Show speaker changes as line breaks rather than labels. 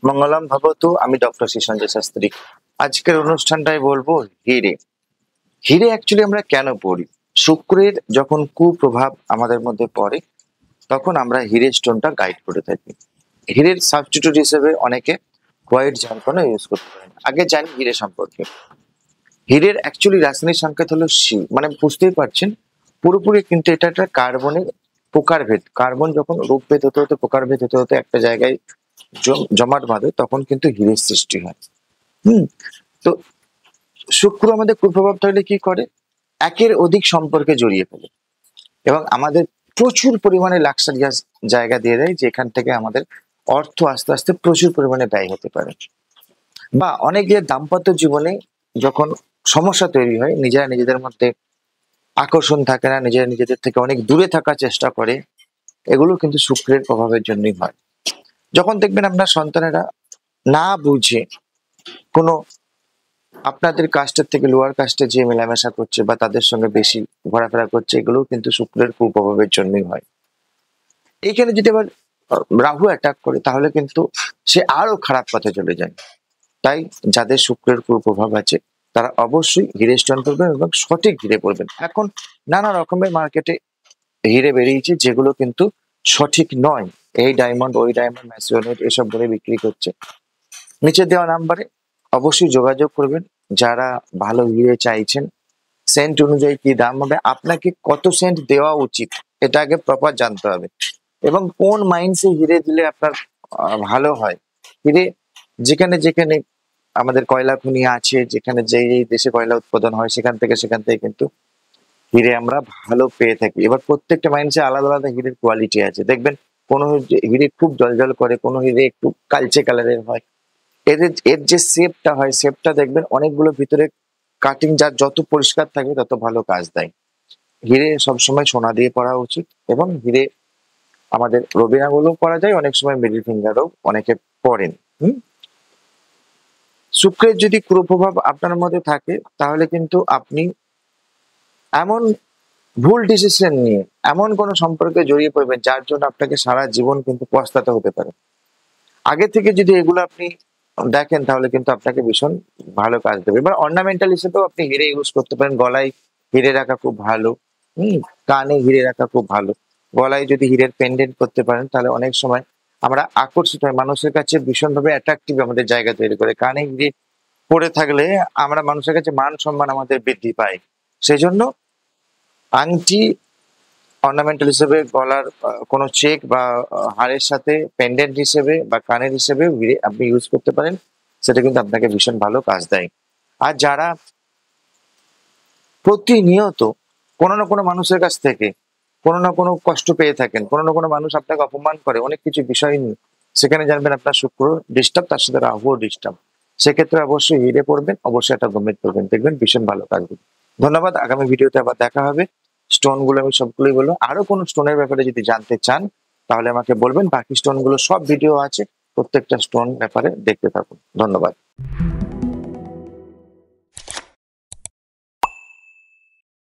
মঙ্গলম ভবতু। আমি ডক্টর শ্রী সঞ্জয় শাস্ত্রী। আজকের অনুষ্ঠানটাই বলবো হিরে। হিরে অ্যাকচুয়ালি আমরা কেন পড়ি? শুক্রের যখন কুপ্রভাব আমাদের মধ্যে পড়ে তখন আমরা হিরে স্টোনটা গাইড করে থাকি। হিরের সাবস্টিটিউট হিসেবে অনেকে হোয়াইট জারকনও ইউজ করতে পারেন। আগে জানি হিরে সম্পর্কে। হিরের অ্যাকচুয়ালি রাসায়নিক সংকেত হলো সি, মানে বুঝতেই পারছেন পুরোপুরি, কিন্তু এটা একটা কার্বনের প্রকারভেদ। কার্বন যখন রূপভেদ হতে হতে প্রকারভেদ হতে হতে একটা জায়গায় জমাট বাঁধে তখন কিন্তু হিরের সৃষ্টি হয়। হুম। তো শুক্র আমাদের কুপ্রভাব থাকলে কি করে? একের অধিক সম্পর্কে জড়িয়ে ফেলে এবং আমাদের প্রচুর পরিমাণে লাক্সারিয়াস জায়গা দিয়ে দেয়, যেখান থেকে আমাদের অর্থ আস্তে আস্তে প্রচুর পরিমাণে ব্যয় হতে পারে। বা অনেকের দাম্পত্য জীবনে যখন সমস্যা তৈরি হয়, নিজেরা নিজেদের মধ্যে আকর্ষণ থাকে না, নিজেরা নিজেদের থেকে অনেক দূরে থাকার চেষ্টা করে, এগুলো কিন্তু শুক্রের প্রভাবের জন্যই হয়। যখন দেখবেন আপনার সন্তানেরা না বুঝে কোনো আপনাদের কাস্টের থেকে লোয়ার কাস্টে যে মেলামেশা করছে বা তাদের সঙ্গে বেশি ঘোরাফেরা করছে, এগুলোও কিন্তু শুক্রের কুপ্রভাবের জন্যই হয়। এইখানে যদি আবার রাহু অ্যাটাক করে তাহলে কিন্তু সে আরো খারাপ পথে চলে যায়। তাই যাদের শুক্রের কুপ্রভাব আছে তারা অবশ্যই হিরে স্টোন করবেন এবং সঠিক হিরে পরবেন। এখন নানা রকমের মার্কেটে হিরে বেরিয়েছে যেগুলো কিন্তু সঠিক নয়। এই ডায়মন্ড, ওই ডায়মন্ড, ম্যাসিওনেট এসব বলে বিক্রি করছে। নিচে দেওয়া নাম্বারে অবশ্যই যোগাযোগ করবেন যারা ভালো হিরে চাইছেন। সেন্ট অনুযায়ী কি দাম হবে, আপনাকে কত সেন্ট দেওয়া উচিত এটা আগে প্রপার জানতে হবে, এবং কোন মাইন্সে হিরে দিলে আপনার ভালো হয়। হিরে যেখানে যেখানে আমাদের কয়লা খনি আছে, যেখানে যেই দেশে কয়লা উৎপাদন হয়, সেখান থেকে কিন্তু হিরে আমরা ভালো পেয়ে থাকি। এবার প্রত্যেকটা মাইন্সে আলাদা আলাদা হিরের কোয়ালিটি আছে। দেখবেন কোনো হিরে খুব জলজল করে, কোনো হিরে একটু কালচে কালারের হয়। এর যে শেপটা হয়, শেপটা দেখবেন অনেকগুলো ভিতরে কাটিং, যার যত পরিষ্কার থাকে তত ভালো কাজ দেয়। হিরে সবসময় সোনা দিয়ে পরা উচিত, এবং হিরে আমাদের রবিন আঙুলও পরা যায়, অনেক সময় মিডল ফিঙ্গারও অনেকে পরেন। হুম। শুক্রের যদি কুপ্রভাব আপনার মধ্যে থাকে তাহলে কিন্তু আপনি এমন ভুল ডিসিশন নিয়ে এমন কোনো সম্পর্কে জড়িয়ে পড়বেন যার জন্য আপনাকে সারা জীবন কিন্তু পস্তাতে হতে পারে। আগে থেকে যদি এগুলো আপনি দেখেন তাহলে কিন্তু আপনাকে ভীষণ ভালো কাজ দেবে। এবার অর্নামেন্টাল হিসেবেও আপনি হিরে ইউজ করতে পারেন। গলায় হিরে রাখা খুব ভালো। কানে হিরে রাখা খুব ভালো। গলায় যদি হীরের পেন্ডেন্ট করতে পারেন তাহলে অনেক সময় আমরা আকর্ষিত হয়, মানুষের কাছে ভীষণভাবে অ্যাট্রাকটিভ আমাদের জায়গা তৈরি করে। কানে হিরে পড়ে থাকলে আমরা মানুষের কাছে মান সম্মান আমাদের বৃদ্ধি পায়। সেই জন্য আংটি অর্নামেন্টাল হিসেবে, গলার কোনো চেক বা হারের সাথে পেন্ডেন্ট হিসেবে বা কানের হিসেবে আপনি ইউজ করতে পারেন। সেটা কিন্তু আপনাকে ভীষণ ভালো কাজ দেয়। আর যারা প্রতিনিয়ত কোনো না কোনো মানুষের কাছ থেকে কোনো না কোনো কষ্ট পেয়ে থাকেন, কোনো না কোনো মানুষ আপনাকে অপমান করে অনেক কিছু বিষয় নিয়ে, সেখানে জানবেন আপনার শুক্র ডিস্টার্ব, তার সাথে রাহুও ডিস্টার্ব। সেক্ষেত্রে অবশ্যই হিরে পড়বেন, অবশ্যই একটা গমেট করবেন, দেখবেন ভীষণ ভালো কাজ দেবে। ধন্যবাদ। আগামী ভিডিওতে আবার দেখা হবে। স্টোন গুলো আমি সবগুলোই বলবো। আরো কোনো স্টোনের ব্যাপারে যদি জানতে চান তাহলে আমাকে বলবেন। বাকি স্টোন গুলো সব ভিডিও আছে, প্রত্যেকটা স্টোন ব্যাপারে দেখতে থাকুন। ধন্যবাদ।